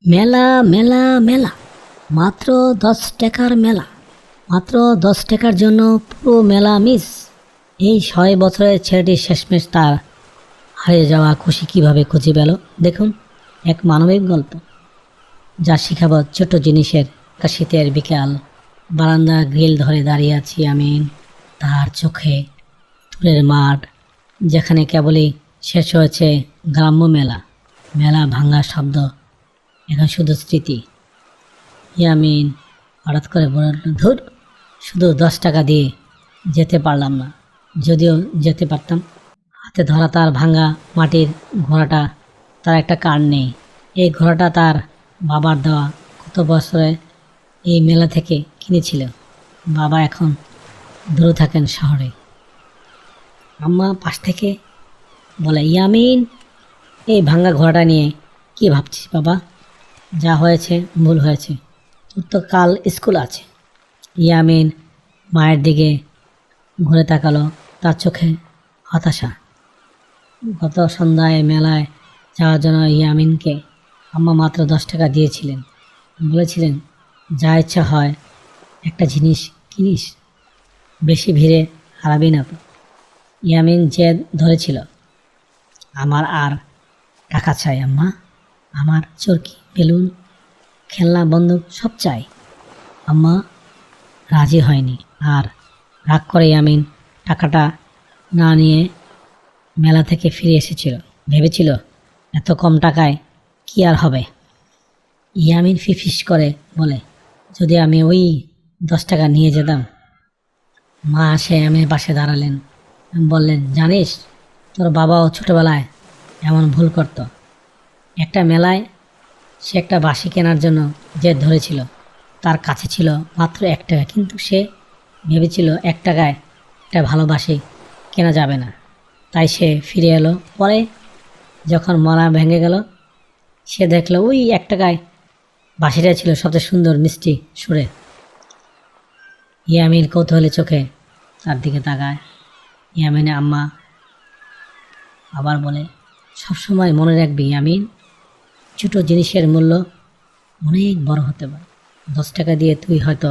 মেলা মেলা মেলা, মাত্র 10 টাকার মেলা। মাত্র 10 টাকার জন্য পুরো মেলা মিস। এই 6 বছরের ছেলেটি শেষমেশ তার হারিয়ে যাওয়া খুশি কিভাবে খুঁজে পেল, দেখুন এক মানবিক গল্প যা শিখাবো ছোট জিনিসের। একটা শীতের বিকাল, বারান্দা গ্রিল ধরে দাঁড়িয়ে আছি আমি। তার চোখে দূরের মাঠ, যেখানে কেবলই শেষ হয়েছে গ্রাম্য মেলা। মেলা ভাঙা শব্দ, এখন শুধু স্মৃতি। ইয়ামিন হঠাৎ করে বলল, ধুর, শুধু 10 টাকা দিয়ে যেতে পারলাম না। যদিও যেতে পারতাম। হাতে ধরা তার ভাঙা মাটির ঘোড়াটা, তার একটা কান নেই। এই ঘোড়াটা তার বাবার দেওয়া, কত বছরে এই মেলা থেকে কিনেছিল। বাবা এখন দূরে থাকেন শহরে। আম্মা পাশ থেকে বলে, ইয়ামিন, এই ভাঙা ঘোড়াটা নিয়ে কি ভাবছিস বাবা? যা হয়েছে ভুল হয়েছে, তোর তো কাল স্কুল আছে। ইয়ামিন মায়ের দিকে ঘুরে তাকালো, তার চোখে হতাশা। গত সন্ধ্যায় মেলায় যাওয়ার জন্য ইয়ামিনকে আম্মা মাত্র 10 টাকা দিয়েছিলেন। বলেছিলেন, যা ইচ্ছা হয় একটা জিনিস কিনিস, বেশি ভিড়ে হারাবি না তো। ইয়ামিন জেদ ধরেছিল, আমার আর টাকা চাই আম্মা, আমার চরকি, বেলুন, খেলনা, বন্দুক সব চাই। আম্মা রাজি হয়নি, আর রাগ করে ইয়ামিন টাকাটা না নিয়ে মেলা থেকে ফিরে এসেছিল। ভেবেছিল এত কম টাকায় কি আর হবে। ইয়ামিন ফিফিস করে বলে, যদি আমি ওই 10 টাকা নিয়ে যেতাম। মা এসে ইয়ামিনের পাশে দাঁড়ালেন, বললেন, জানিস, তোর বাবাও ছোটবেলায় এমন ভুল করত। একটা মেলায় সে একটা বাঁশি কেনার জন্য জেদ ধরেছিল। তার কাছে ছিল মাত্র 1 টাকা, কিন্তু সে ভেবেছিল 1 টাকায় একটা ভালো বাঁশি কেনা যাবে না। তাই সে ফিরে এলো। পরে যখন মরা ভেঙে গেল, সে দেখলো ওই 1 টাকায় বাঁশিটা ছিল সবচেয়ে সুন্দর, মিষ্টি সুরে। ইয়ামিন কৌতূহলী চোখে তার দিকে তাকায়। ইয়ামিনে আম্মা আবার বলে, সবসময় মনে রাখবি ইয়ামিন, ছোট জিনিসের মূল্য অনেক বড় হতে পারে। 10 টাকা দিয়ে তুই হয়তো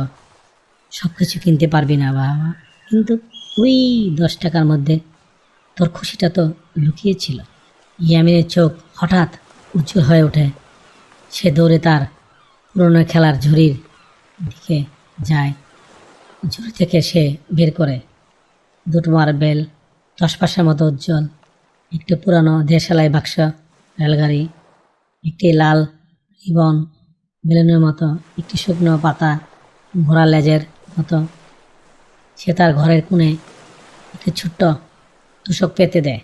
সব কিছু কিনতে পারবি না বাবা, কিন্তু ওই 10 টাকার মধ্যে তোর খুশিটা তো লুকিয়েছিল। ইয়ামিনের চোখ হঠাৎ উজ্জ্বল হয়ে ওঠে। সে দৌড়ে তার পুরনো খেলার ঝুড়ির দিকে যায়। ঝুড়ি থেকে সে বের করে 2টো মার্বেল, 10 পয়সার মতো উজ্জ্বল, একটি পুরানো দেশালাই বাক্স, রেলগাড়ি, একটি লাল রিবন, বেলুনের মতো একটি শুকনো পাতা, ঘোড়া লেজের মতো। সে তার ঘরের কোণে একটি ছোট্ট তোষক পেতে দেয়।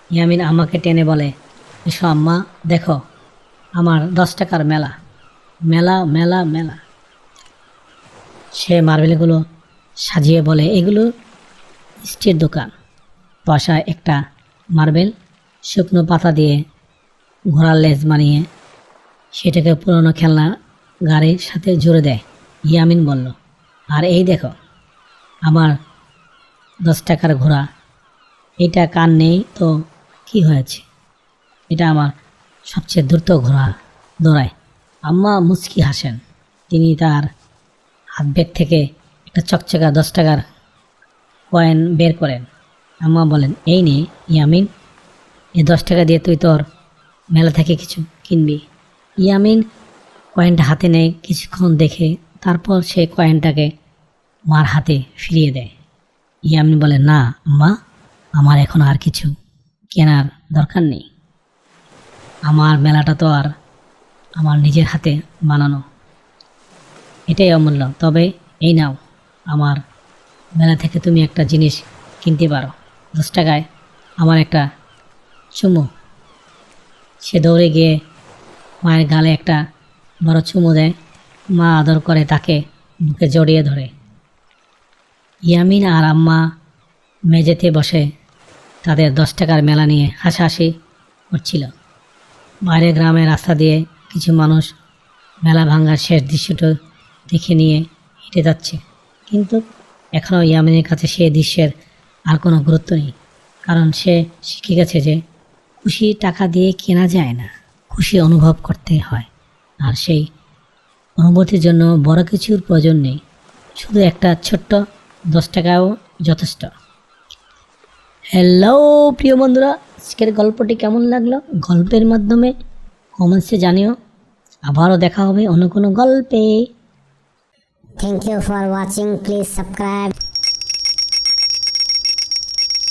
ইয়ামিন আমাকে টেনে বলে, এসো আম্মা, দেখো আমার 10 টাকার মেলা। মেলা মেলা মেলা। সে মার্বেলগুলো সাজিয়ে বলে, এগুলো মিষ্টির দোকান। পয়সায় একটা মার্বেল শুকনো পাতা দিয়ে ঘোড়ার লেজ বানিয়ে সেটাকে পুরনো খেলনা গাড়ির সাথে জুড়ে দেয়। ইয়ামিন বলল, আর এই দেখো আমার 10 টাকার ঘোড়া। এটা কান নেই তো কি হয়েছে, এটা আমার সবচেয়ে দ্রুত ঘোড়া, দৌড়ায়। আম্মা মুচকি হাসেন। তিনি তার হাত ব্যাগ থেকে একটা চকচকা 10 টাকার কয়েন বের করেন। আম্মা বলেন, এই নে ইয়ামিন, এই 10 টাকা দিয়ে তুই তোর মেলা থেকে কিছু কিনবি। ইয়ামিন কয়েনটা হাতে নেয়, কিছুক্ষণ দেখে, তারপর সে কয়েনটাকে মার হাতে ফিরিয়ে দেয়। ইয়ামিন বলে, না আম্মা, আমার এখন আর কিছু কেনার দরকার নেই। আমার মেলাটা তো আর আমার নিজের হাতে বানানো, এটাই অমূল্য। তবে এই নাও, আমার মেলা থেকে তুমি একটা জিনিস কিনতে পারো, 10 টাকায় আমার একটা চুমু। সে দৌড়ে গিয়ে মায়ের গালে একটা বড় চুমু দেয়। মা আদর করে তাকে বুকে জড়িয়ে ধরে। ইয়ামিন আর আম্মা মেঝেতে বসে তাদের 10 টাকার মেলা নিয়ে হাসাহাসি করছিল। বাইরে গ্রামের রাস্তা দিয়ে কিছু মানুষ মেলা ভাঙার শেষ দৃশ্যটা দেখে নিয়ে হেঁটে যাচ্ছে, কিন্তু এখনও ইয়ামিনের কাছে সে দৃশ্যের আর কোনো গুরুত্ব নেই। কারণ সে শিখে গেছে যে খুশি টাকা দিয়ে কেনা যায় না, খুশি অনুভব করতে হয়। আর সেই অনুভূতির জন্য বড় কিছুর প্রয়োজন নেই, শুধু একটা ছোট্ট 10 টাকাও যথেষ্ট। হ্যালো প্রিয় বন্ধুরা, আজকের গল্পটি কেমন লাগলো গল্পের মাধ্যমে কমেন্টসে জানিও। আবারও দেখা হবে অন্য কোনো গল্পে। Thank you for watching. Please subscribe.